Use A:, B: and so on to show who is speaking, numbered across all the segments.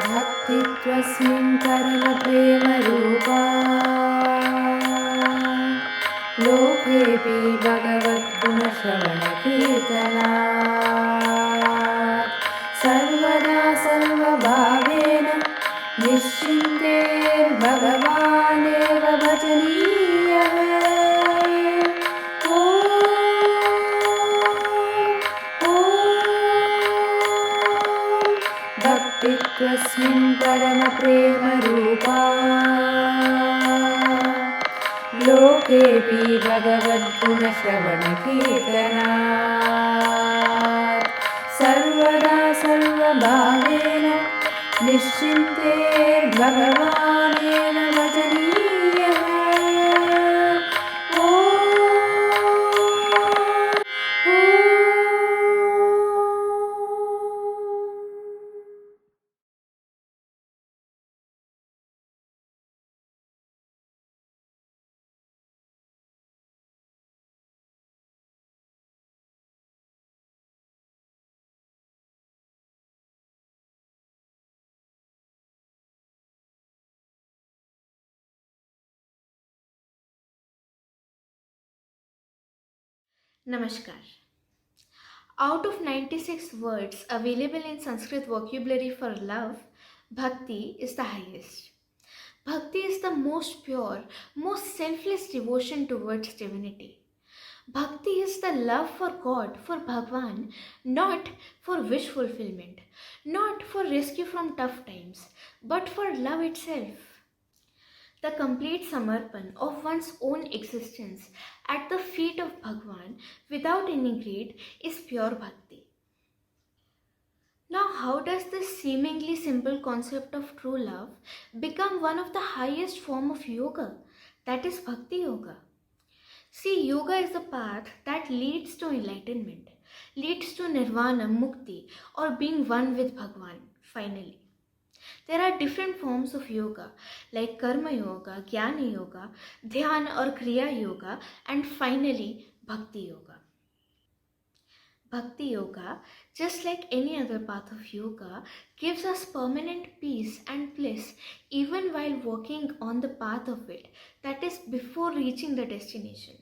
A: भक्तित्वस्मिन् करणप्रेमरूपा लोकेऽपि भगवद्गुणश्रवणकीर्तनात् सर्वदा सर्वभावेन निश्चिन्तेर्भगवानेव भजनीयः। भक्तित्वस्मिन् परमप्रेमरूपा लोकेऽपि भगवद्गुणश्रवणकीर्तनात् सर्वदा सर्वभावेन निश्चिन्तेर्भगवानेन भजनीयः।
B: Namaskar. Out of 96 words available in Sanskrit vocabulary for love, Bhakti is the highest. Bhakti is the most pure, most selfless devotion towards divinity. Bhakti is the love for God, for Bhagwan, not for wish fulfillment, not for rescue from tough times, but for love itself. The complete samarpan of one's own existence at the feet of Bhagwan without any greed is pure bhakti. Now, how does this seemingly simple concept of true love become one of the highest form of yoga, that is bhakti yoga? See, yoga is the path that leads to enlightenment, leads to nirvana, mukti, or being one with Bhagwan finally. There are different forms of yoga like karma yoga, jnana yoga, dhyana or kriya yoga, and finally bhakti yoga. Bhakti yoga, just like any other path of yoga, gives us permanent peace and bliss even while walking on the path of it, that is, before reaching the destination.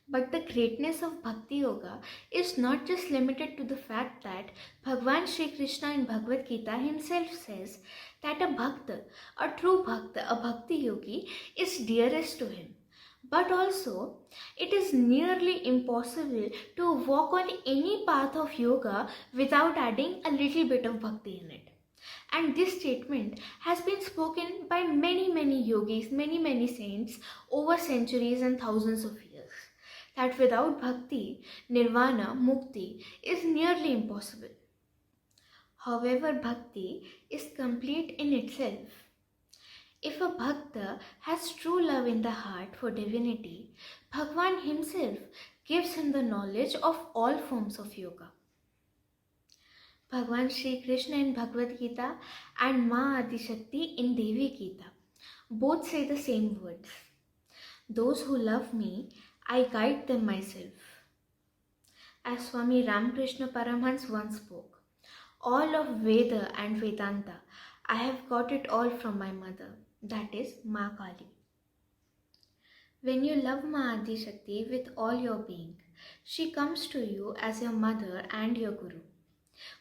B: But the greatness of Bhakti Yoga is not just limited to the fact that Bhagwan Shri Krishna in Bhagavad Gita himself says that a Bhakta, a true Bhakta, a Bhakti Yogi is dearest to him. But also, it is nearly impossible to walk on any path of yoga without adding a little bit of bhakti in it. And this statement has been spoken by many yogis, many saints over centuries and thousands of years. That without bhakti, nirvana, mukti is nearly impossible. However, bhakti is complete in itself. If a bhakta has true love in the heart for divinity, Bhagwan himself gives him the knowledge of all forms of yoga. Bhagwan Shri Krishna in Bhagavad Gita and Ma Adishakti in Devi Gita both say the same words. Those who love me, I guide them myself. As Swami Ramakrishna Paramhans once spoke, all of Veda and Vedanta, I have got it all from my mother, that is Ma Kali. When you love Ma Adi Shakti with all your being, she comes to you as your mother and your guru,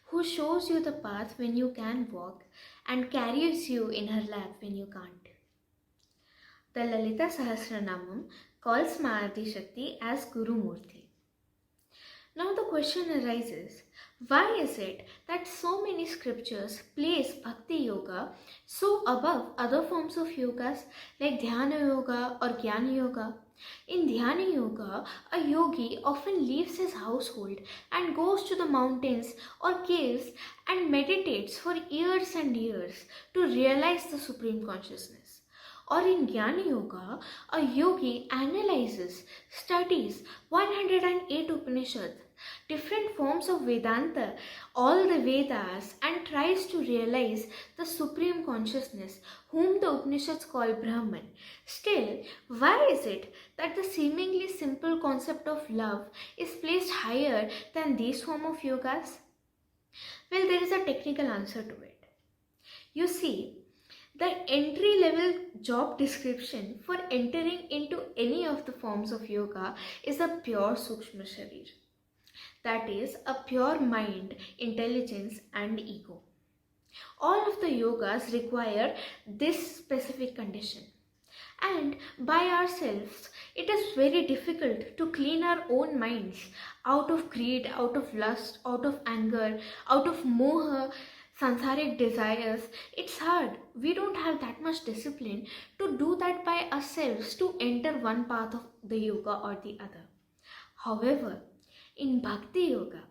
B: who shows you the path when you can walk and carries you in her lap when you can't. The Lalita Sahasranamam calls Ma Adi Shakti as Guru Murti. Now the question arises, why is it that so many scriptures place Bhakti Yoga so above other forms of yogas like Dhyana Yoga or Jnana Yoga? In Dhyana Yoga, a yogi often leaves his household and goes to the mountains or caves and meditates for years and years to realize the Supreme Consciousness. Or in Jnana Yoga, a yogi analyzes, studies 108 Upanishads, different forms of Vedanta, all the Vedas, and tries to realize the Supreme Consciousness, whom the Upanishads call Brahman. Still, why is it that the seemingly simple concept of love is placed higher than these forms of yogas? Well, there is a technical answer to it. You see, the entry level job description for entering into any of the forms of yoga is a pure Sukshma Sharir. That is, a pure mind, intelligence, and ego. All of the yogas require this specific condition. And by ourselves, it is very difficult to clean our own minds out of greed, out of lust, out of anger, out of moha, sansaric desires. It's hard. We don't have that much discipline to do that by ourselves, to enter one path of the yoga or the other. However, in Bhakti Yoga,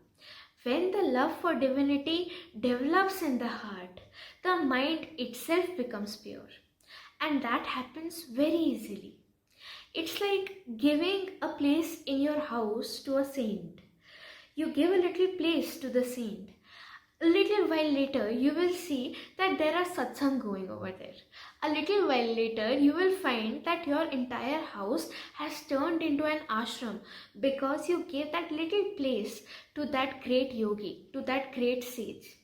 B: when the love for divinity develops in the heart, the mind itself becomes pure. And that happens very easily. It's like giving a place in your house to a saint. You give a little place to the saint. A little while later, you will see that there are satsang going over there. A little while later, you will find that your entire house has turned into an ashram because you gave that little place to that great yogi, to that great sage.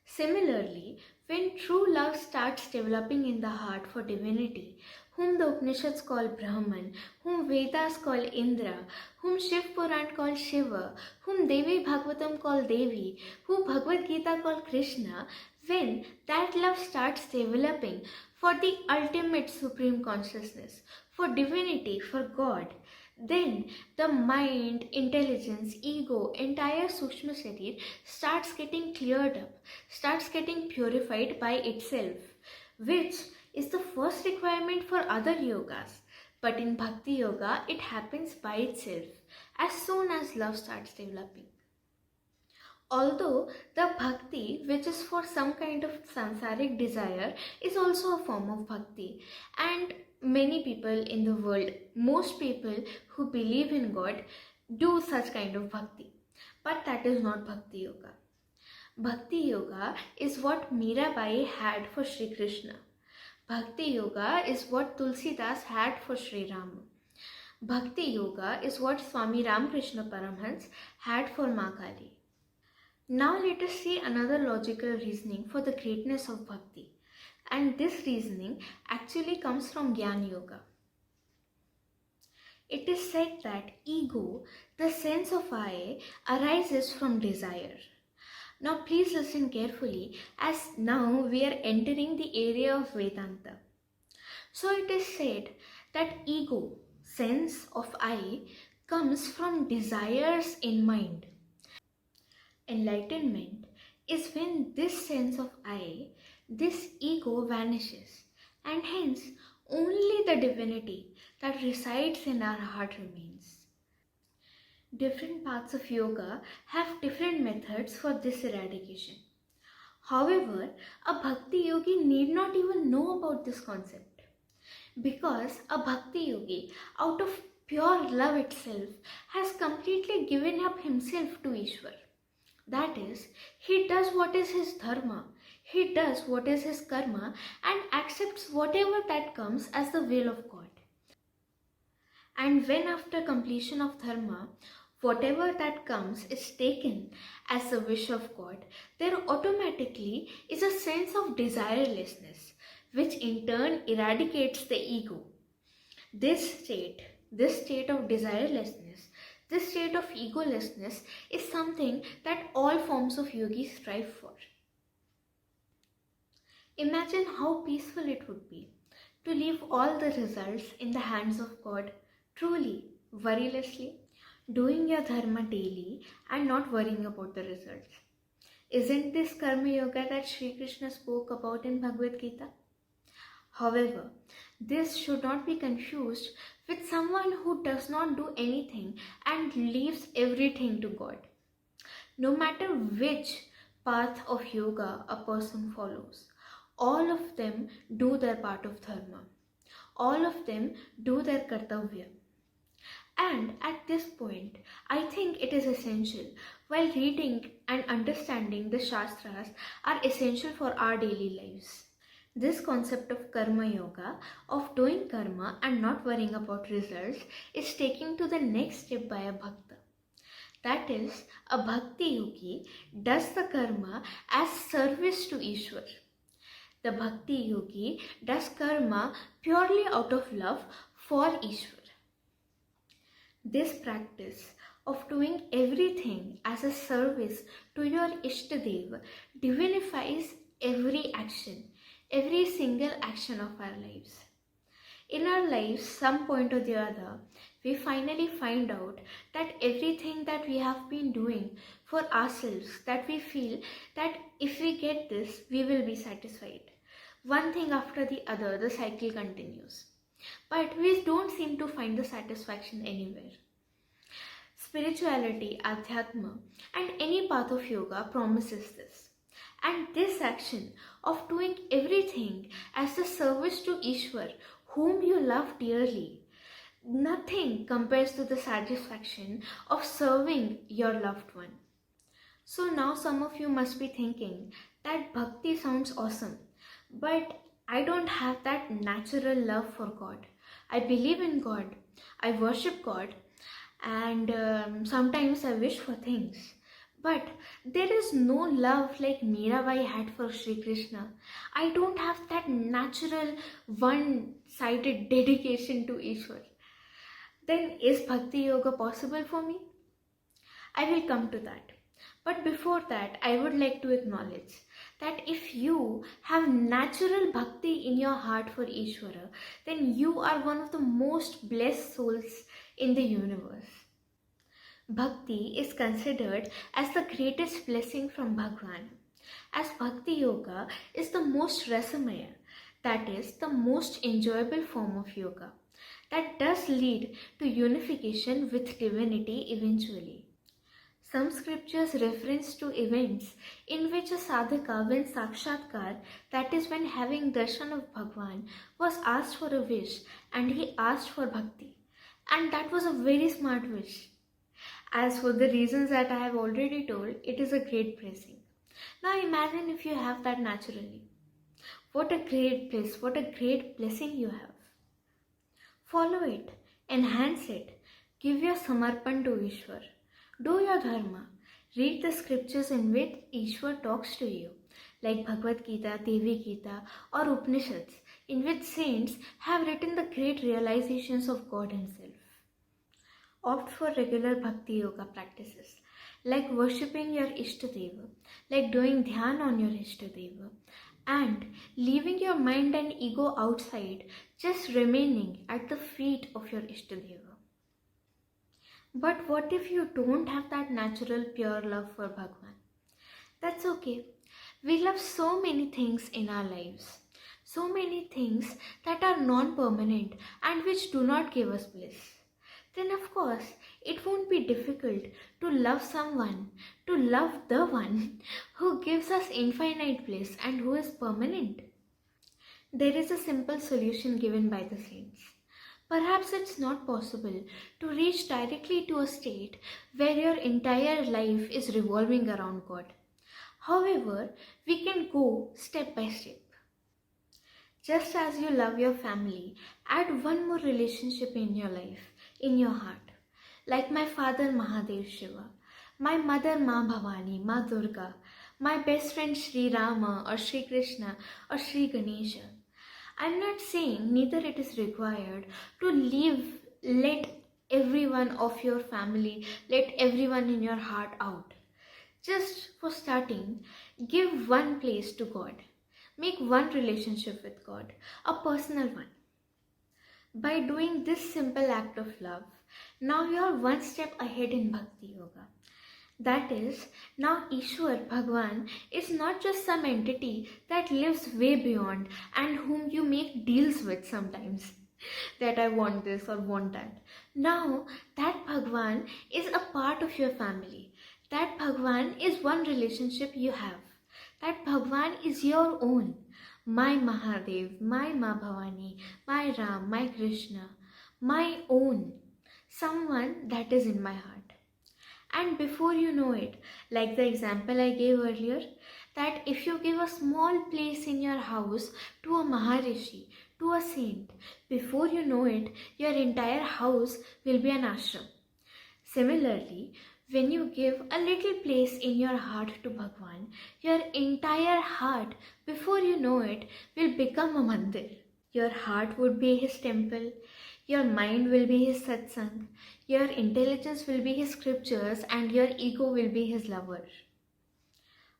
B: Similarly, when true love starts developing in the heart for divinity, whom the Upanishads call Brahman, whom Vedas call Indra, whom Shiv Puran call Shiva, whom Devi Bhagavatam call Devi, whom Bhagavad Gita call Krishna, when that love starts developing for the ultimate supreme consciousness, for divinity, for God, then the mind, intelligence, ego, entire Sukshma Sharir starts getting cleared up, starts getting purified by itself, which is the first requirement for other yogas. But in Bhakti Yoga, it happens by itself as soon as love starts developing. Although the bhakti, which is for some kind of sansaric desire, is also a form of bhakti, and many people in the world, most people who believe in God, do such kind of bhakti. But that is not Bhakti Yoga. Bhakti Yoga is what Mirabai had for Sri Krishna. Bhakti Yoga is what Tulsidas had for Sri Rama. Bhakti Yoga is what Swami Ramakrishna Paramhans had for Ma Kali. Now let us see another logical reasoning for the greatness of bhakti. And this reasoning actually comes from Gyan Yoga. It is said that ego, the sense of I, arises from desire. Now please listen carefully, as now we are entering the area of Vedanta. So it is said that ego, sense of I, comes from desires in mind. Enlightenment is when this sense of I, this ego vanishes, and hence only the divinity that resides in our heart remains. Different paths of yoga have different methods for this eradication. However, a bhakti yogi need not even know about this concept, because a bhakti yogi, out of pure love itself, has completely given up himself to Ishwar. That is, he does what is his dharma, he does what is his karma, and accepts whatever that comes as the will of God. And when after completion of dharma, whatever that comes is taken as the wish of God, there automatically is a sense of desirelessness, which in turn eradicates the ego. This state of desirelessness, this state of egolessness is something that all forms of yogis strive for. Imagine how peaceful it would be to leave all the results in the hands of God, truly, worrylessly, doing your dharma daily and not worrying about the results. Isn't this karma yoga that Sri Krishna spoke about in Bhagavad Gita? However, this should not be confused with someone who does not do anything and leaves everything to God. No matter which path of yoga a person follows, all of them do their part of dharma. All of them do their kartavya. And at this point, I think it is essential, while reading and understanding the Shastras are essential for our daily lives. This concept of karma yoga, of doing karma and not worrying about results, is taken to the next step by a bhakta. That is, a bhakti yogi does the karma as service to Ishwar. The bhakti yogi does karma purely out of love for Ishwar. This practice of doing everything as a service to your Ishtadev divinifies every action, every single action of our lives. In our lives, some point or the other, we finally find out that everything that we have been doing for ourselves, that we feel that if we get this, we will be satisfied. One thing after the other, the cycle continues. But we don't seem to find the satisfaction anywhere. Spirituality, Adhyatma, and any path of yoga promises this. And this action of doing everything as a service to Ishwar, whom you love dearly, nothing compares to the satisfaction of serving your loved one. So now some of you must be thinking that bhakti sounds awesome, but I don't have that natural love for God. I believe in God, I worship God, and sometimes I wish for things. But there is no love like Mirabai had for Sri Krishna. I don't have that natural one-sided dedication to Ishwar. Then is Bhakti Yoga possible for me? I will come to that. But before that, I would like to acknowledge that if you have natural bhakti in your heart for Ishvara, then you are one of the most blessed souls in the universe. Bhakti is considered as the greatest blessing from Bhagwan, as Bhakti Yoga is the most rasamaya, that is, the most enjoyable form of yoga, that does lead to unification with divinity eventually. Some scriptures reference to events in which a sadhaka wins sakshatkar, that is, when having darshan of Bhagwan, was asked for a wish and he asked for bhakti. And that was a very smart wish. As for the reasons that I have already told, it is a great blessing. Now imagine if you have that naturally. What a great bliss, what a great blessing you have. Follow it, enhance it, give your samarpan to Ishwar. Do your dharma. Read the scriptures in which Ishwar talks to you, like Bhagavad Gita, Devi Gita, or Upanishads, in which saints have written the great realizations of God Himself. Opt for regular bhakti yoga practices, like worshipping your Ishtadeva, like doing dhyan on your Ishtadeva, and leaving your mind and ego outside, just remaining at the feet of your Ishtadeva. But what if you don't have that natural pure love for Bhagwan? That's okay. We love so many things in our lives. So many things that are non-permanent and which do not give us bliss. Then of course, it won't be difficult to love someone, to love the one who gives us infinite bliss and who is permanent. There is a simple solution given by the saints. Perhaps it's not possible to reach directly to a state where your entire life is revolving around God. However, we can go step by step. Just as you love your family, add one more relationship in your life, in your heart. Like my father Mahadev Shiva, my mother Ma Bhavani, Ma Durga, my best friend Sri Rama or Sri Krishna or Sri Ganesha. I'm not saying neither it is required to let everyone of your family, let everyone in your heart out. Just for starting, give one place to God. Make one relationship with God, a personal one. By doing this simple act of love, now you are one step ahead in Bhakti Yoga. That is, now Ishwar, Bhagwan, is not just some entity that lives way beyond and whom you make deals with sometimes. That I want this or want that. Now, that Bhagwan is a part of your family. That Bhagwan is one relationship you have. That Bhagwan is your own. My Mahadev, my Ma Bhavani, my Ram, my Krishna, my own. Someone that is in my heart. And before you know it, like the example I gave earlier, that if you give a small place in your house to a Maharishi, to a saint, before you know it, your entire house will be an ashram. Similarly, When you give a little place in your heart to Bhagwan, your entire heart, before you know it, will become a mandir. Your heart would be his temple, your mind will be his satsang, your intelligence will be his scriptures, and your ego will be his lover.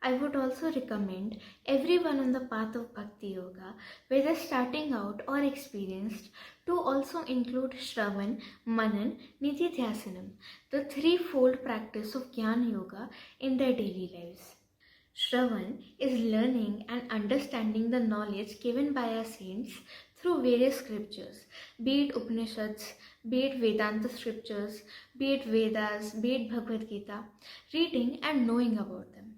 B: I would also recommend everyone on the path of Bhakti Yoga, whether starting out or experienced, to also include Shravan, Manan, Nididhyasanam, the threefold practice of Jnana Yoga in their daily lives. Shravan is learning and understanding the knowledge given by our saints through various scriptures, be it Upanishads, be it Vedanta scriptures, be it Vedas, be it Bhagavad Gita, reading and knowing about them.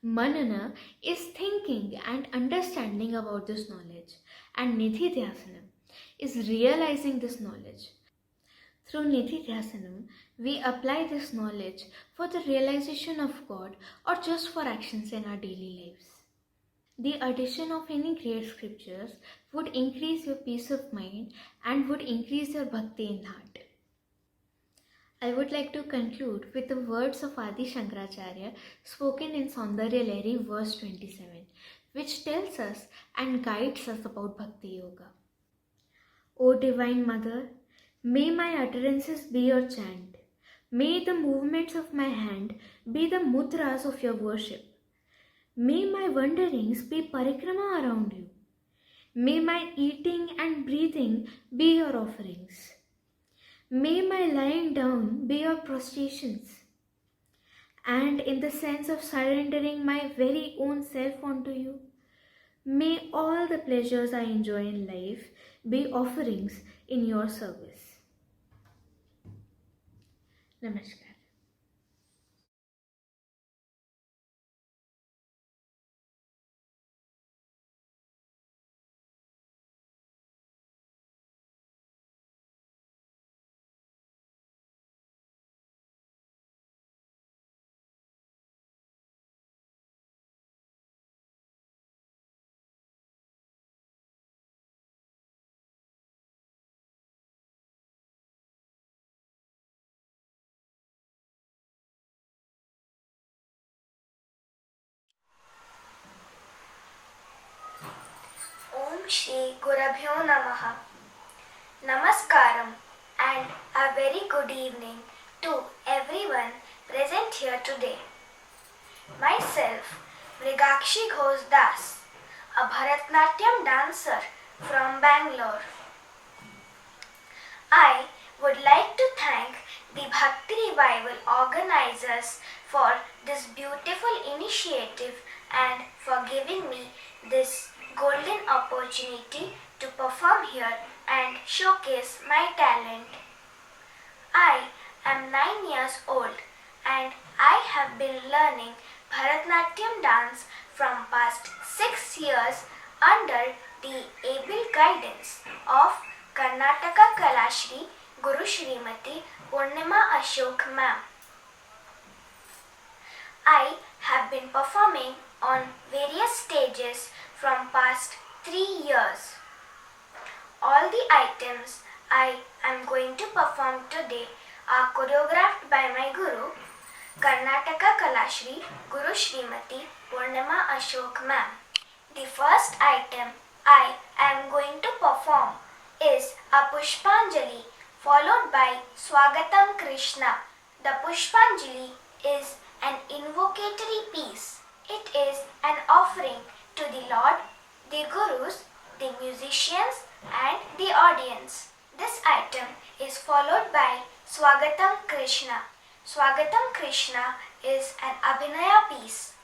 B: Manana is thinking and understanding about this knowledge, and Nididhyasanam is realizing this knowledge. Through Nididhyasanam, we apply this knowledge for the realization of God or just for actions in our daily lives. The addition of any great scriptures would increase your peace of mind and would increase your bhakti in heart. I would like to conclude with the words of Adi Shankaracharya spoken in Saundarya Lahari verse 27, which tells us and guides us about Bhakti Yoga. O Divine Mother, may my utterances be your chant. May the movements of my hand be the mudras of your worship. May my wanderings be parikrama around you. May my eating and breathing be your offerings. May my lying down be your prostrations. And in the sense of surrendering my very own self unto you, may all the pleasures I enjoy in life be offerings in your service. Namaskar.
C: Om Shri Gurabhyo Namaha. Namaskaram and a very good evening to everyone present here today. Myself, Mrigakshi Ghosh Das, a Bharatnatyam dancer from Bangalore. I would like to thank the Bhakti Revival organizers for this beautiful initiative and for giving me this golden opportunity to perform here and showcase my talent. I am 9 years old and I have been learning Bharatnatyam dance from past 6 years under the able guidance of Karnataka Kalashri Guru Shrimati Purnima Ashok ma'am. I have been performing on various stages from past 3 years. All the items I am going to perform today are choreographed by my guru, Karnataka Kalashri Guru Shrimati Purnima Ashok ma'am. The first item I am going to perform is a Pushpanjali followed by Swagatam Krishna. The Pushpanjali is an invocatory piece. It is an offering to the Lord, the Gurus, the musicians and the audience. This item is followed by Swagatam Krishna. Swagatam Krishna is an Abhinaya piece.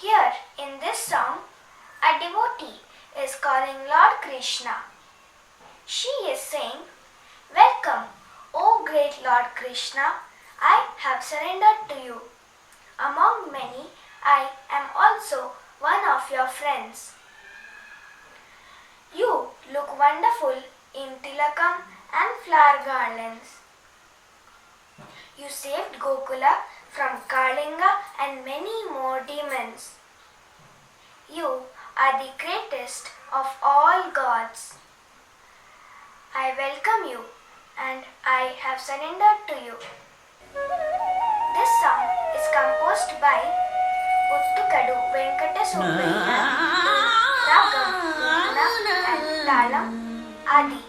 C: Here in this song, a devotee is calling Lord Krishna. She is saying, "Welcome, O great Lord Krishna, I have surrendered to you. Among many, I am also one of your friends. You look wonderful in tilakam and flower garlands. You saved Gokula from Kalinga and many more demons. You are the greatest of all gods. I welcome you and I have surrendered to you." This song Sobrina, Ragam, Mona and Talam Adi.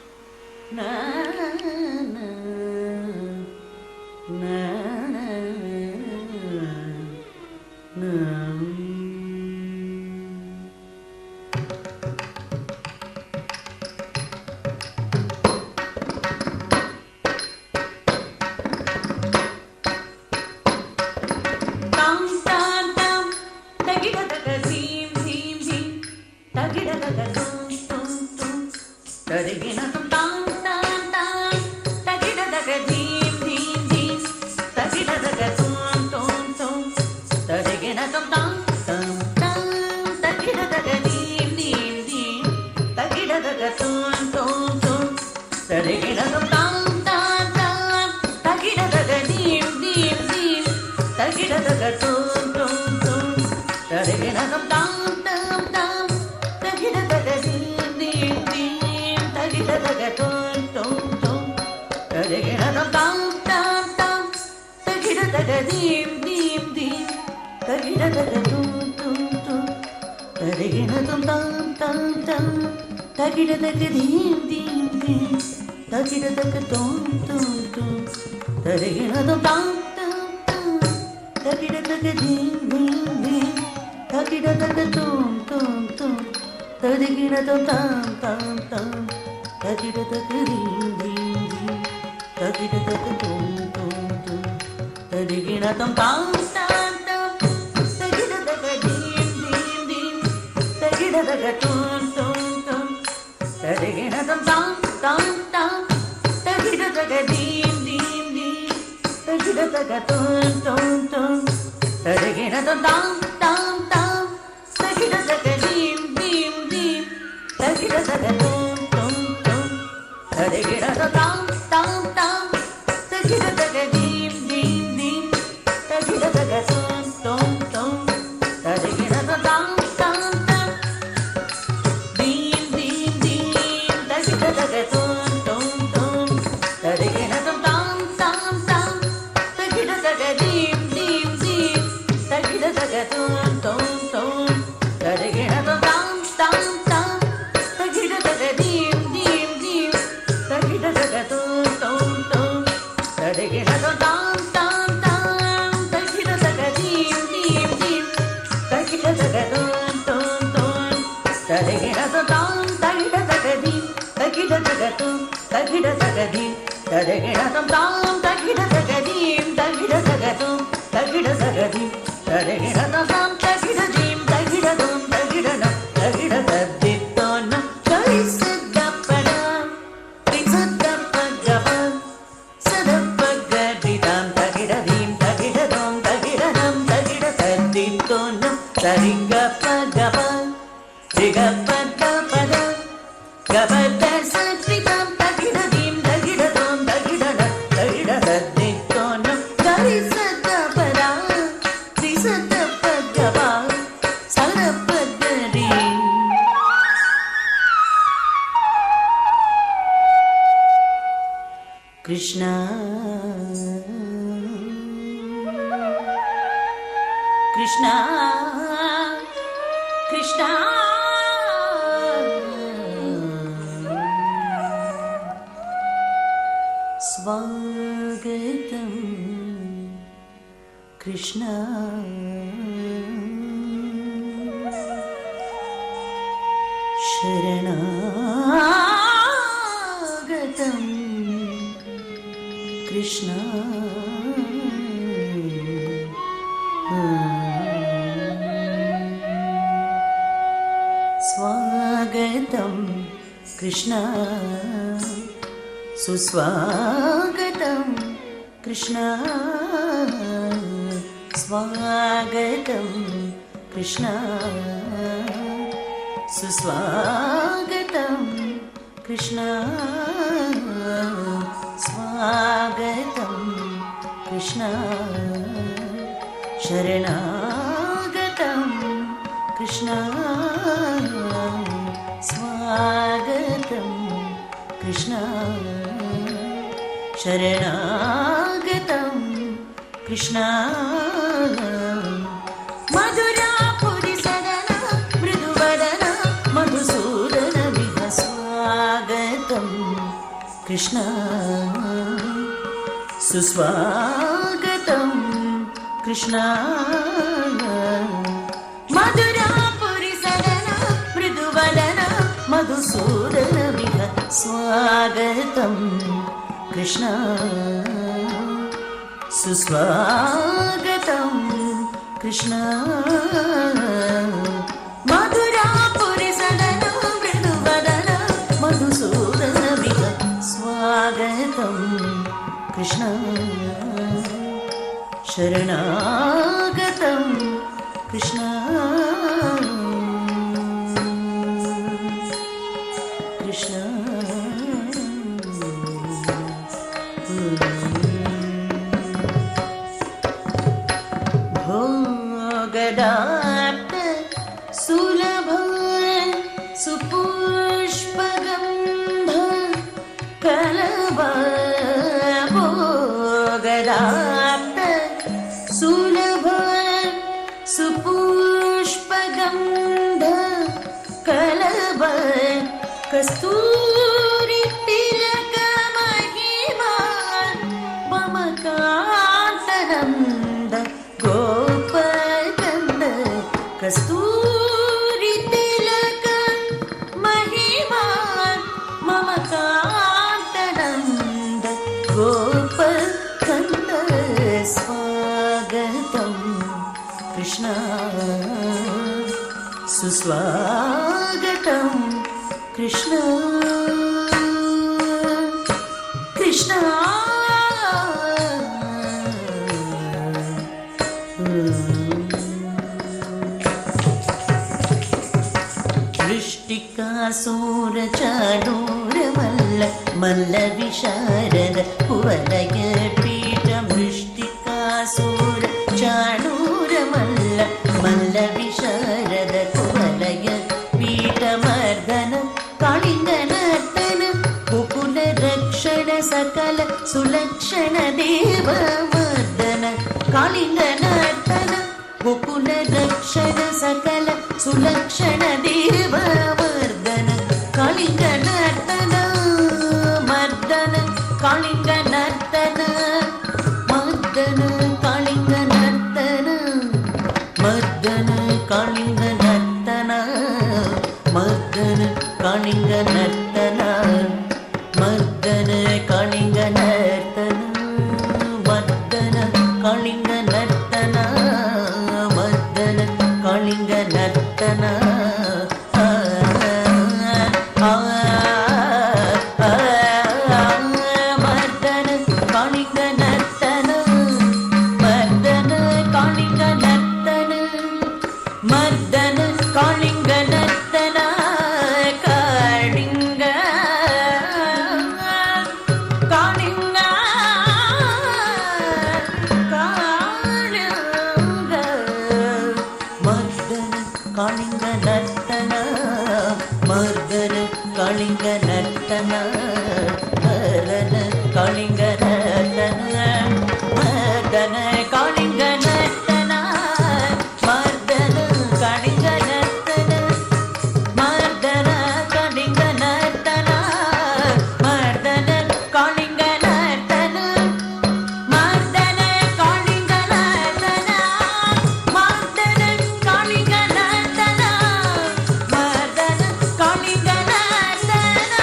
D: Suswagatam Krishna Swagatam Krishna Suswagatam Krishna Swagatam Krishna Sharanagatam Krishna Swagatam Krishna Sharanagatam Krishna Madhurapuri Sadana Krishna सुस्वागतं Krishna मधुरापुरी सदन मृदुवदन मधुसूदनमिह स्वागतं कृष्ण सुस्वागतं कृष्ण मधुरापुरी सदन मृदुवदन मधुसूदनमिह स्वागतं कृष्ण शरणागतं कृष्ण कृष्ण भोगदाप्त सुलभ सुपुष्पगन्ध कलभ भोगदाप्त सुलभ सुपुष्पगन्ध कलभ कस्तूरी तिलक महिमा मम कान्तनन्द गोपकन्द कस्तूरी तिलक महिमा मम कान्तनन्द गोपकन्द स्वागतं कृष्ण सुस्वागतं कृष्ण कृष्ण वृष्टिकासूरचाणूरमल्ल मल्लविशारद कुवलय पीठ वृष्टिकासूरचाणूरमल्ल मल्लविशारद कुवलय पीठमर्दन कालिङ्गनर्तन गोकुलरक्षण सकल सुलक्षण देवमर्दन कालिङ्गनर्तन गोकुलरक्षण सकल सुलक्षण देवमर्दन कालिङ्गनर्तन मर्दन कालिङ्गनर्तन मर्दन कालिङ्गनर्तन मर्दन कालिङ्गनर्तन मर्दन कालिङ्गनर्तन मर्दन कालिङ्गनर्तन मर्दन कालिङ्गनर्तन मर्दन कालिङ्गनर्तन मर्दन कालिङ्गनर्तन मर्दन कालिङ्गनर्तन मर्दन कालिङ्गनर्तन कालिङ्ग कालिङ्ग कालिङ्ग मर्दन कालिङ्गनर्तन मर्दन कालिङ्गनर्तन मर्दन कालिङ्गनर्तन मर्दन कालिङ्गनर्तन मर्दन कालिङ्गनर्तन मर्दन कालिङ्गनर्तन मर्दन कालिङ्गनर्तन मर्दन कालिङ्गनर्तन मर्दन कालिङ्गनर्तन मर्दन कालिङ्गनर्तन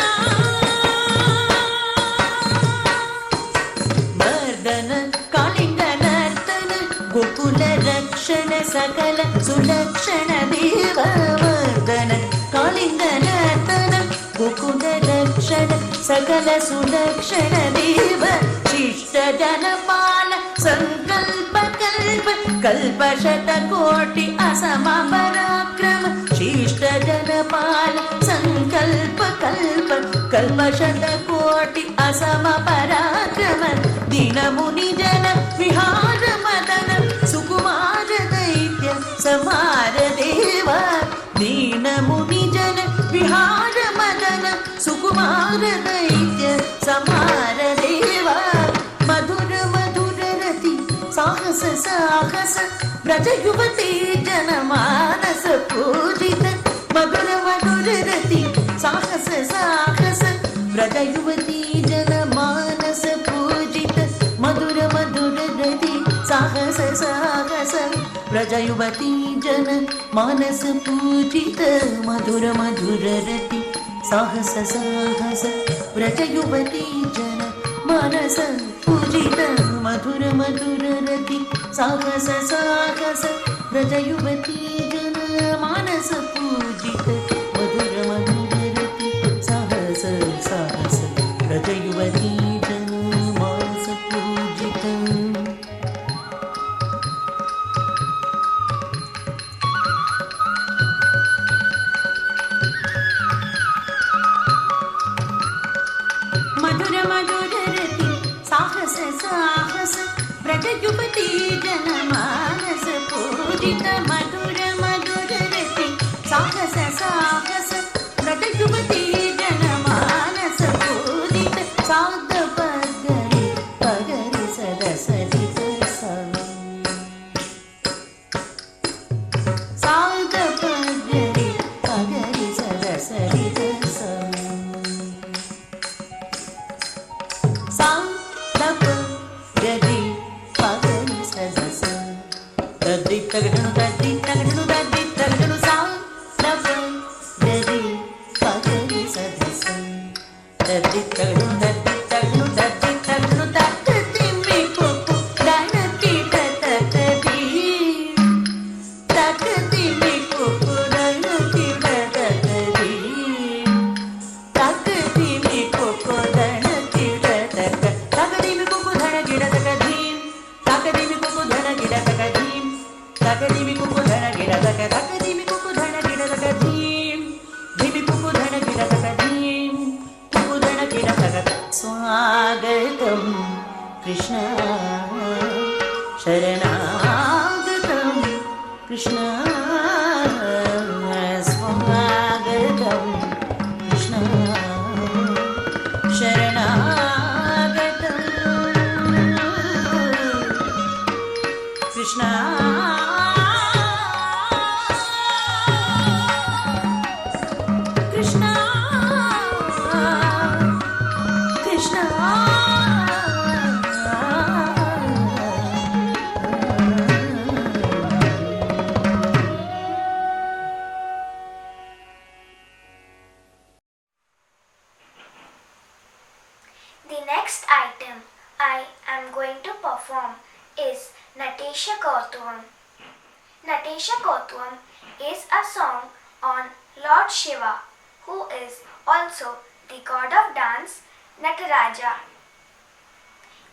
D: मर्दन कालिङ्गनर्तन गोकुलरक्षण सकल सुलक्षण देवमर्दन कालिङ्गनर्तन गोकुलरक्षण सकल सुलक्षण देव शिष्ट जनपाल संकल्प कल्प कल्पशतकोटि असम पराक्रम शिष्ट जनपाल संकल्प कल्प कल्पशतकोटि असम पराक्रम दीनमुनि जन विहार मदन सुकुमार दैत्य समार देव दीनमुनि जन विहार मदन सुकुमार दैत्य समार देव मधुर मधुर रति साहस साहस ब्रज युवती जनमानस पूजित मधुर मधुर रति साहस साहस व्रजयुवती जनमानस पूजित मधुर मधुर रति साहस साहस व्रजयुवती जन मानस पूजित मधुर मधुर रति साहस साहस व्रजयुवती जन मानस पूजित मधुर मधुर रति साहस साहस व्रजयुवती जन मानस पूजित मधुर मधुर रति साहस साहस व्रजयुवती जन मानस पूजित मधुर मधुर रति साहस साहस व्रजयुवती जन मानस पूजित मधुर मधुर रति साहस साहस व्रजयुवती जन मानस पूजित साध पगरि पगरि सदसरित साध पगरि पगरि सदसरित तगड़नु दद्दी तगड़नु दद्दी तगड़नु सा लव दद्दी पगड़ी सदस दद्दी तगड़नु दद्दी तगड़नु दद्दी तगड़नु तगती मी कोको दानती ततदी तगती मी कोको दानती ततदी तगती मी कोको दानती ततक तगदी मी कोको धन गिड़ तगदी तगदी मी कोको धन गिड़ तगदी तगदीमि कुकु धन गिड़ तक तगदीमि कुकु धन गिड़ तक धीम धीमि कुकु धन गिड़ तक धीम कुकु धन गिड़ तक स्वागतं कृष्ण शरणागतं कृष्ण स्वागतं Krishna शरणागतं Krishna
C: The next item I am going to perform is Natesha Kautvam. Natesha Kautvam is a song on Lord Shiva, who is also the god of dance, Nataraja.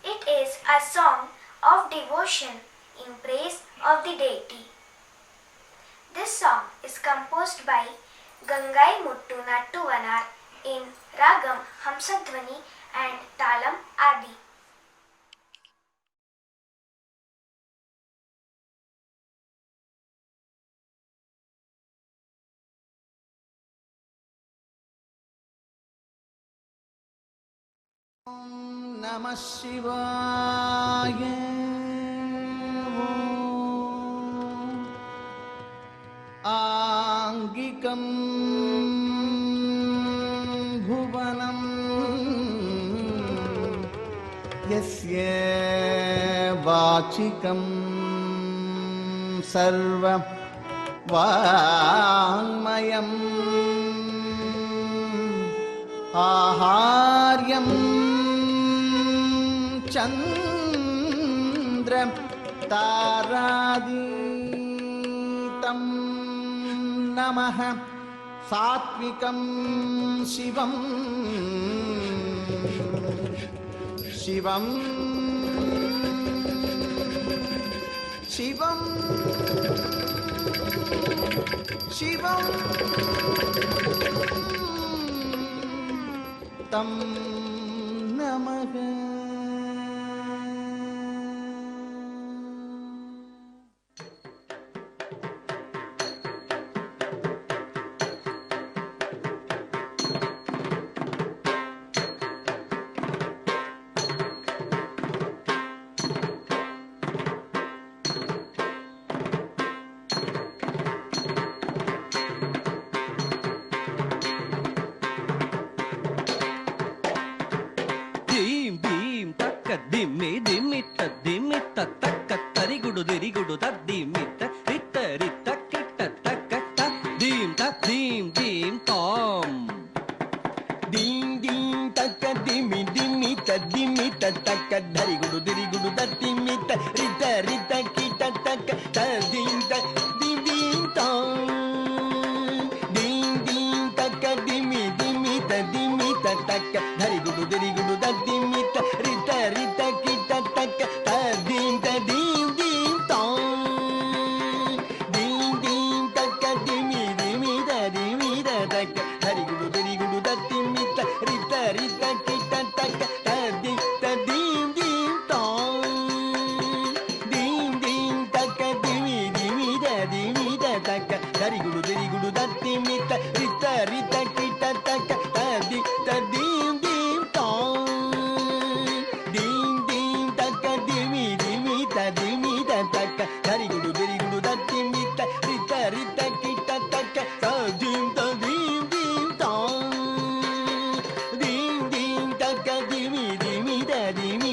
C: It is a song of devotion in praise of the deity. This song is composed by Gangai Muttu Nattuvanar in Ragam Hamsadhvani and Talam Adi.
E: नमः शिवाय आंगिकं भुवनं यस्य वाचिकं सर्व वाङ्मयम् आहार्यं चन्द्र तारादीतं नमः सात्विकं शिवं शिवं शिवं शिवं तं नमः।
F: ತಕ್ಕ ತರಿಗುಡು ದಿರಿಗುಡು ತದ್ದಿಮಿತ್ತ ರಿತ್ತ ರಿತ್ತ ಕಿಟ್ಟ ತಕ್ಕ ತದ್ದೀಂ ತದ್ದೀಂ ದೀಂ ತಾಂ
G: ದೀಂ ದೀಂ ತಕ್ಕ ದಿಮಿ ದಿಮಿ ತದ್ದಿಮಿ ತಕ್ಕ ಧರಿಗುಡು ದಿರಿಗುಡು ತದ್ದಿಮಿತ್ತ ರಿತ ರಿತ ಕಿಟ ತಕ್ಕ ತದ್ದೀಂ ತದ್ದೀಂ ದೀಂ ತಾಂ ದೀಂ ದೀಂ ತಕ್ಕ ದಿಮಿ ದಿಮಿ ತದ್ದಿಮಿ ತಕ್ಕ ಧರಿಗುಡು ದಿರಿಗುಡು ತದ್ದಿಮಿತ್ತ ರಿತ ರಿತ ಕಿಟ ತಕ್ಕ ತದ್ದೀಂ ತದ್ದೀಂ ದೀಂ ತಾಂ ದೀಂ ದೀಂ ತಕ್ಕ ದಿಮಿ ದಿಮಿ ತದಿಮಿ ತಕ್ಕ ಧರಿಗುಡು ದಿರಿಗುಡು ತದ್ದಿಮಿತ್ತ ರಿತ ರಿತ ಕಿಟ ತಕ್ಕ ತದ್ದೀಂ ತದ್ದೀಂ ದೀಂ ತಾಂ ದೀಂ ದೀಂ ತಕ್ಕ ದಿಮಿ ದಿಮಿ ತದಿಮಿ ತಕ್ಕ ಧರಿಗುಡು ದಿರಿಗುಡು ತದ್ದಿಮಿತ್ತ ರಿತ ರಿತ ಕಿಟ ತಕ್ಕ ತದ್ದೀಂ ತದ್ದೀಂ ದೀಂ ತಾಂ ದೀಂ ದೀಂ ತಕ್ಕ ದಿಮಿ ದಿಮಿ ತದಿಮಿ ತಕ್ಕ ಧರಿಗುಡು ದಿರಿಗುಡು ತದ್ದಿಮಿತ್ತ ರಿತ ರಿತ ಕಿಟ ತಕ್ಕ ತದ್ದೀಂ ತದ್ದೀಂ ದೀಂ ತಾಂ ದೀಂ ದೀಂ ತಕ್ಕ ದಿಮಿ ದಿಮಿ ತದಿಮಿ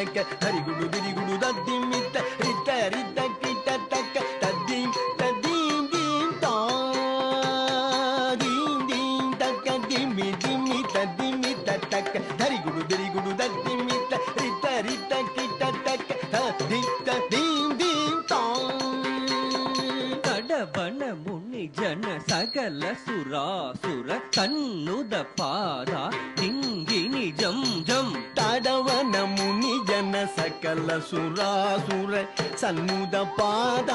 G: ತಕ್ಕ ಧರಿಗುಡು ದಿರಿಗುಡು ತದ್ದಿಮಿತ್ತ ರಿತ ರಿತ ಕಿಟ ತಕ್ಕ ತದ್ದೀಂ ತದ್ದೀಂ ದೀಂ ತಾಂ ದೀಂ ದೀಂ ತಕ್ಕ ದಿಮಿ ದಿಮಿ ತದಿಮಿ ತಕ್ಕ ಧರಿಗುಡು ದಿರಿಗುಡು ತದ್ದಿಮಿತ್ತ ರಿತ ರಿತ ಕಿಟ ತಕ್ಕ ತದ್ದೀಂ ತದ್ದೀಂ ದೀಂ ತಾಂ
F: ತಡಬಣ ಮುನಿ ಜನ ಸಕಲ ಸುರಾಸುರ ಸನ್ನುದ ಪಾದ ತಿಂಗಿನಿ ಜಂ ಜಂ
G: ತಾಡವನ ಮುನಿ ಜನ ಸಕಲ ಸುರಾಸುರ ಸನ್ನುದ ಪಾದ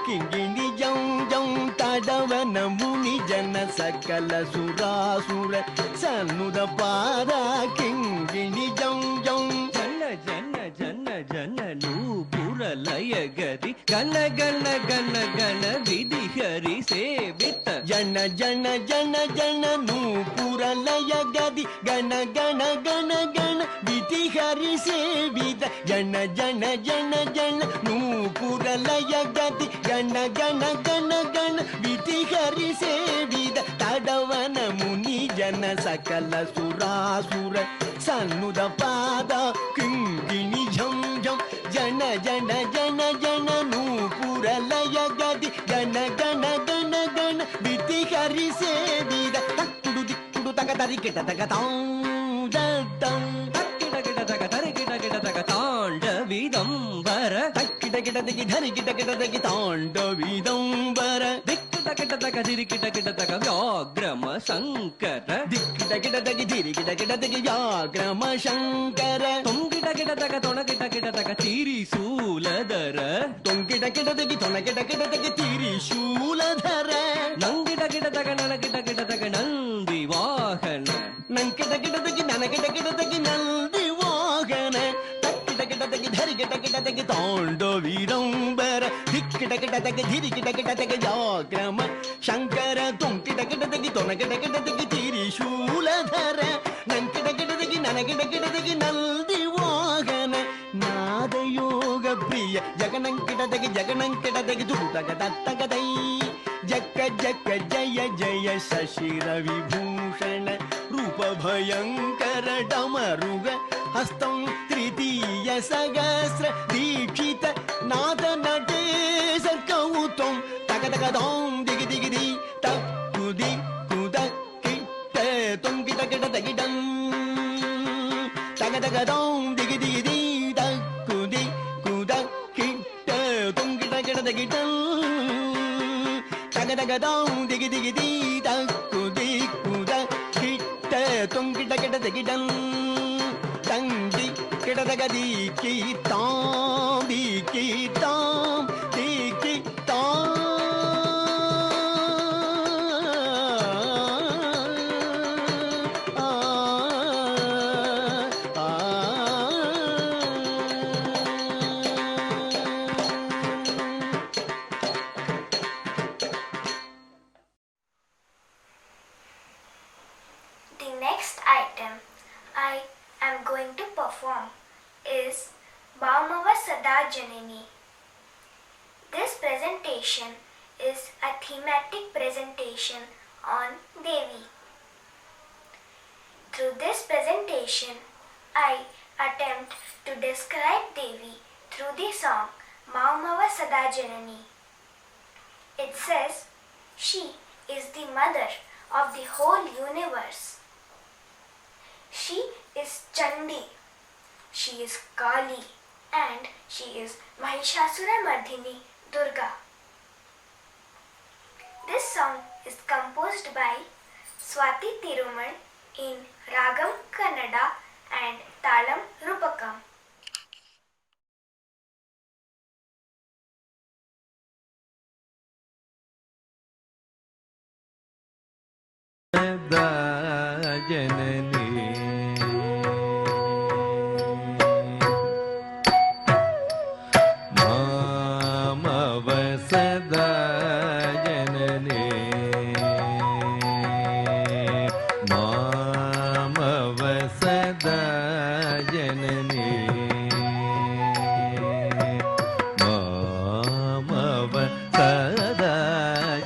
G: ಕಿಂಗಿಣಿ ಜಂ ಜಂ ತಾಡವನ ಮುನಿ ಜನ ಸಕಲ ಸುರಾಸುರ ಸನ್ನುದ ಪಾದ ಕಿಂಗಿಣಿ ಜಂ ಜಂ
F: ಜನ ಜನ ಜನ ಜನ ನೂಪುರ ಲಯ ಗರಿ ಗಣ ಗಣ ಗಣ ಗಣ ವಿಧಿ ಹರಿ ಸೇವಿತ
G: ಜನ ಜನ ಜನ ಜನ ನೂಪುರ ಲಯ ಗದಿ ಗಣ ಗಣ ಗಣ ಗಣ ವಿಧಿ ಹರಿ ಸೇವಿತ ಜನ ಜನ ಜನ ಜನ ನೂಪುರ ಲಯ ಗದಿ ಗಣ ಗಣ ಗಣ ಗಣ ವಿಧಿ ಹರಿ ಸೇವಿತ ತಡವನ ಮುನಿ ಜನ ಸಕಲ ಸುರಾಸುರ ಸನ್ನುದ ಪಾದ ಕಿಂಗಿಣಿ ಝಂ ಝಂ ಜನ ಜನ ಜನ ಜನ ನೂಪುರ ಲಯ ಗದಿ ಗಣ ಗಣ ಗಣ ಗಣ ವಿಧಿ ಹರಿ ಸೇವಿದ ತಕ್ಕುಡು ದಿಕ್ಕುಡು ತಗ ತರಿ ಕೆಟ ತಗ ತಾಂ ದಂ
F: ಗಿಡ ಗಿಡ ತಗ ತರಿ ಗಿಡ ಗಿಡ ತಗ ತಾಂಡವಿದಂಬರ
G: ತಕ್ಕಿಟ ಕಿಟ ತೆಗಿ ಧರಿ ಕಿಟ ಕಿಟ ತೆಗಿ ತಾಂಡವಿದಂಬರ
F: ದಿಕ್ಕಿಟ ಕಿಟ ತಗ ದಿರಿ ಕಿಟ ಕಿಟ ತಗ ವ್ಯಾಗ್ರಮ ಶಂಕರ
G: ದಿಕ್ಕಿಟ ಕಿಟ ತೆಗಿ ಧಿರಿ ಕಿಟ ಕಿಟ ತೆಗಿ ವ್ಯಾಗ್ರಮ ಶಂಕರ
F: ತೊಂಗಿಟ ಕಿಟ ತಗ ತೊಣ ಕಿಟ ಕಿಟ ತಗ ತೀರಿಸೂಲದರ
G: ತೊಂಕಿಟ ಕಿಟ ತೆಗಿ ತೊಣ ಕಿಟ ಕಿಟ ತೆಗಿ ತ್ರಿಶೂಲಧರ
F: ನಂಗಿಟ ಕಿಟ ತಗ ನನ ಕಿಟ ಕಿಟ ತಗ ನಂದಿ ವಾಹನ
G: ನಂಕಿಟ ಕಿಟ ತೆಗಿ ನನ ಕಿಟ ಕಿಟ ತೆಗಿ ನಂದಿ ವಾಹನ ತಕ್ಕಿಟ ಕಿಟ ತೆಗಿ ಧರಿ ಕಿಟ ಕಿಟ ತೆಗಿ ತಾಂಡವಿದಂಬರ ದಿಕ್ಕಿಟ ಕಿಟ ತೆಗಿ ಧಿರಿ ಕಿಟ ಕಿಟ ತೆಗಿ ವ್ಯಾಗ್ರಮ ಶಂಕರ ತೊಂಕಿಟ ಕಿಟ ತೆಗಿ ತೊಣ ಕಿಟ ಕಿಟ ತೆಗಿ ತ್ರಿಶೂಲಧರ ನಂಕಿಟ ಕಿಟ ತೆಗಿ ನನ ಕಿಟ ಕಿಟ ತೆಗಿ ನಂದಿ ವಾಹನ ನಾದಯೋಗ ಪ್ರಿಯ ಜಗನಂಕಿಟ ತೆಗಿ ಜಗನಂಕಿಟ ತೆಗಿ ದುಟಗ ತತ್ತಗ ದೈ ಜಕ್ಕ ಜಕ್ಕ ಜಯ ಜಯ ಶಶಿರ ವಿಭೂಷಣ ರೂಪ ಭಯಂಕರ ಡಮರುಗ ಹಸ್ತಂ ತೃತೀಯ ಸಹಸ್ರ ದೀಕ್ಷಿತ ನಾದ ನಟೇಶ ಕೌತಂ ತಗ ತಗ ದೋಂ ದಿಗಿ ದಿಗಿ ದಿ ತಕ್ಕುದಿ ಕುದ ಕಿಟ್ಟ ತೊಂಗಿಟ ಕಿಟ ತಗಿಡಂ ತಗ ತಗ ದೋಂ ದಿಗಿ ದಿಗಿ ದಿ ತಕ್ಕುದಿ ಕುದ ಕಿಟ್ಟ ತೊಂಗಿಟ ಕಿಟ ತಗಿಡಂ ತಗ ತಗ ದೋಂ ದಿಗಿ ದಿಗಿ ದಿ ತಕ್ಕುದಿ ಕುದ ಕಿಟ್ಟ ತೊಂಗಿಟ ಕಿಟ ತಗಿಡಂ ತಂಗಿ ಕಿಡದಗ ದೀಕಿ ತಾಂ ದೀಕಿ ತಾಂ ದೀಕಿ ತಾಂ
C: The next item I am going to perform is Baumava Sada Janani. This presentation is a thematic presentation on Devi. Through this presentation, I attempt to describe Devi through the song Maumava Sada Janani. It says, she is the mother of the whole universe. She is Chandi, she is Kali, and she is Mahishasura Mardhini Durga. This song is composed by Swati Thirumal in Ragam Kannada and Talam Rupakam.
F: जननी मामव सदा जननी मामव सदा जननी मामव सदा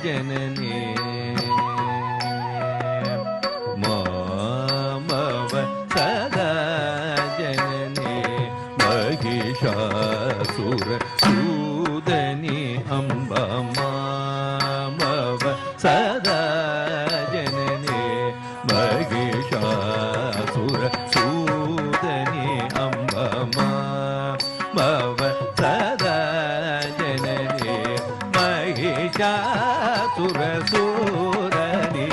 F: जननी मामव सदा जननी महिषासुर सूदनी अम्ब मामव सदा जननी महिषासुर सूदनी अम्ब मामव सदा जननी महिषासुर सूदनी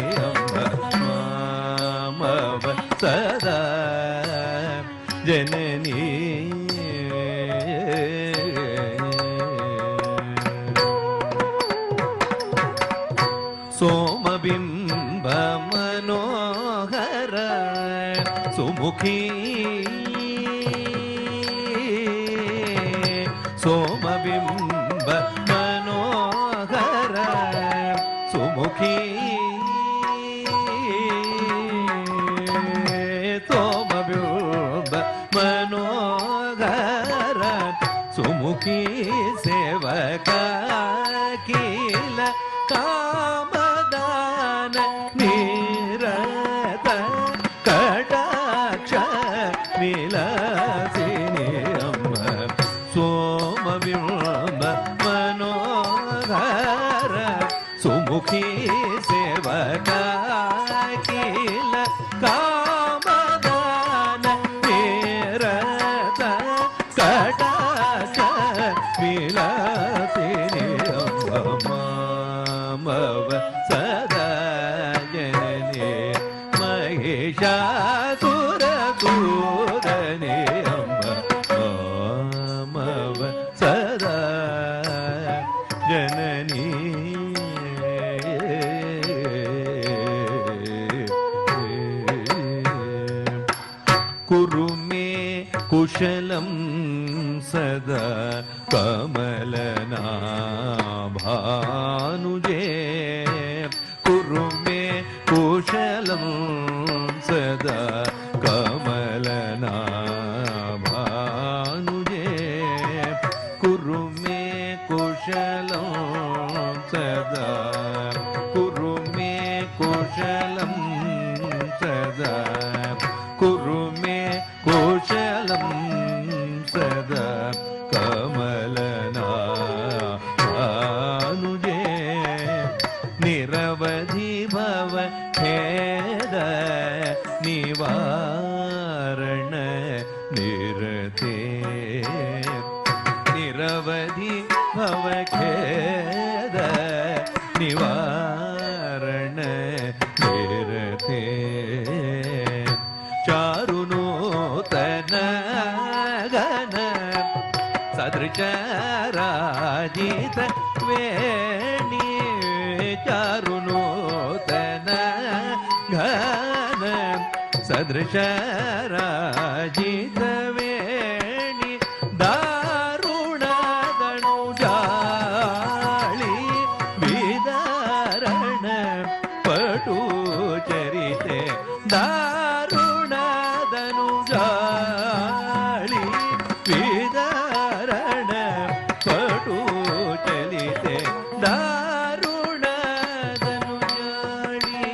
F: मामव सदा जननी सोमबिंब मनोहर सुमुखी सोमबिंब मनोहर सुमुखी सोमबिंब मनोहर सुमुखी सेवका किल कामदान निरत कटाक्ष विलासिनी अम्ब सोमबिंब मनोहर सुमुखी सेवका किल कामदान निरत कटाक्ष विलासिनी अम्ब मामव सदा जननी महिषासुर सूदनी अम्ब मामव सदा जननी कुरु मे कुशलं सदा कमलनाभानुजे कुरु मे कुशलं सदा कमलनाभानुजे कुरु मे कुशलं सदा कुरु मे कुशलं सदा कुरु मे कुशलं सदा कमलनाभानुजे निरवधि भव खेद निवारण निरते निरवधि भव खेद निवारण निरते चारुनूतन गण सदृश राजित वेणी चारुनूतन घन सदृश राजित वेणी दारुण दनुजाळि विदारण पटु चरिते दारुण दनुजाळि विदारण पटु चलिते दारुण दनुजाळि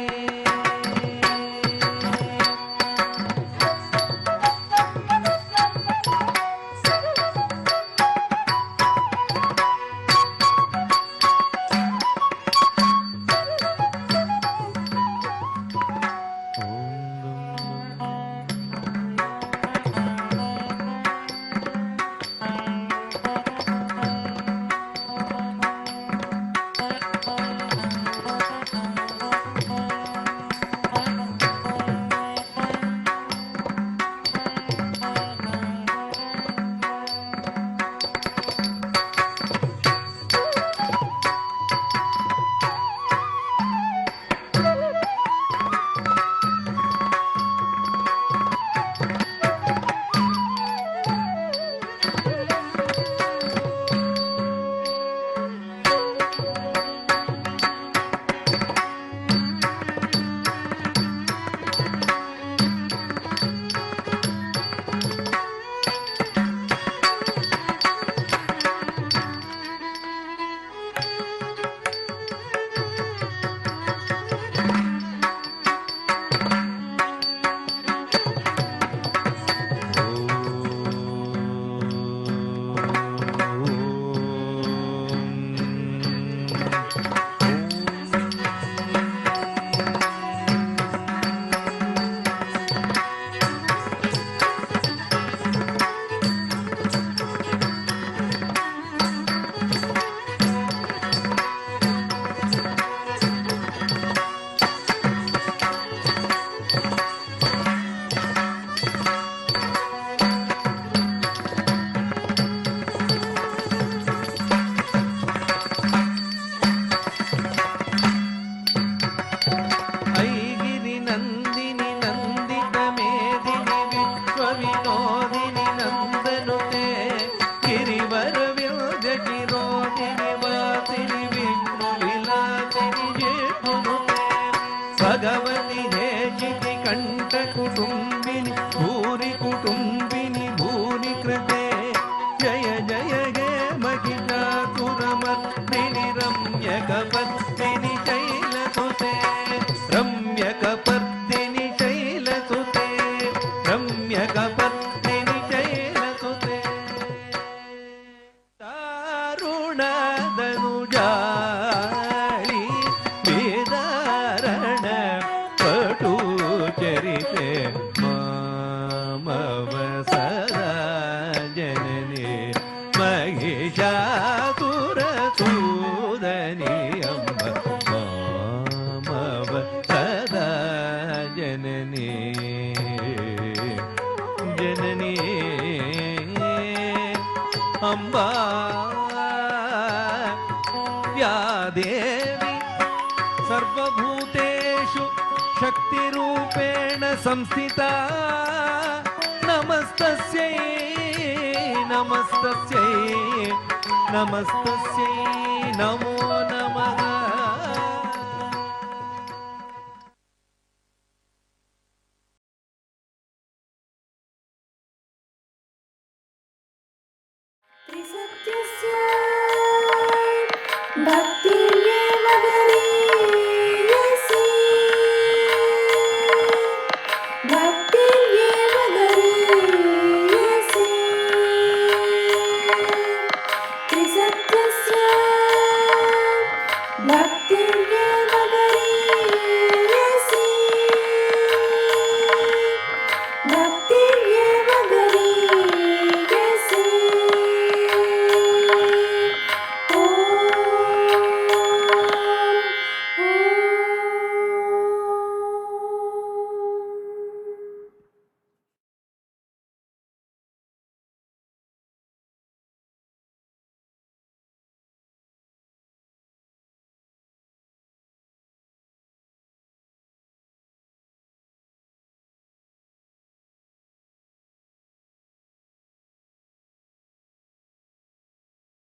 F: रूपेण संस्थिता नमस्तस्यै नमस्तस्यै नमस्तस्यै नमो नमः
A: त्रिसत्यस्य भक्तिर्येव गरीयसी भक्तिर्येव गरीयसी त्रिसत्यस्य भक्तिर्येव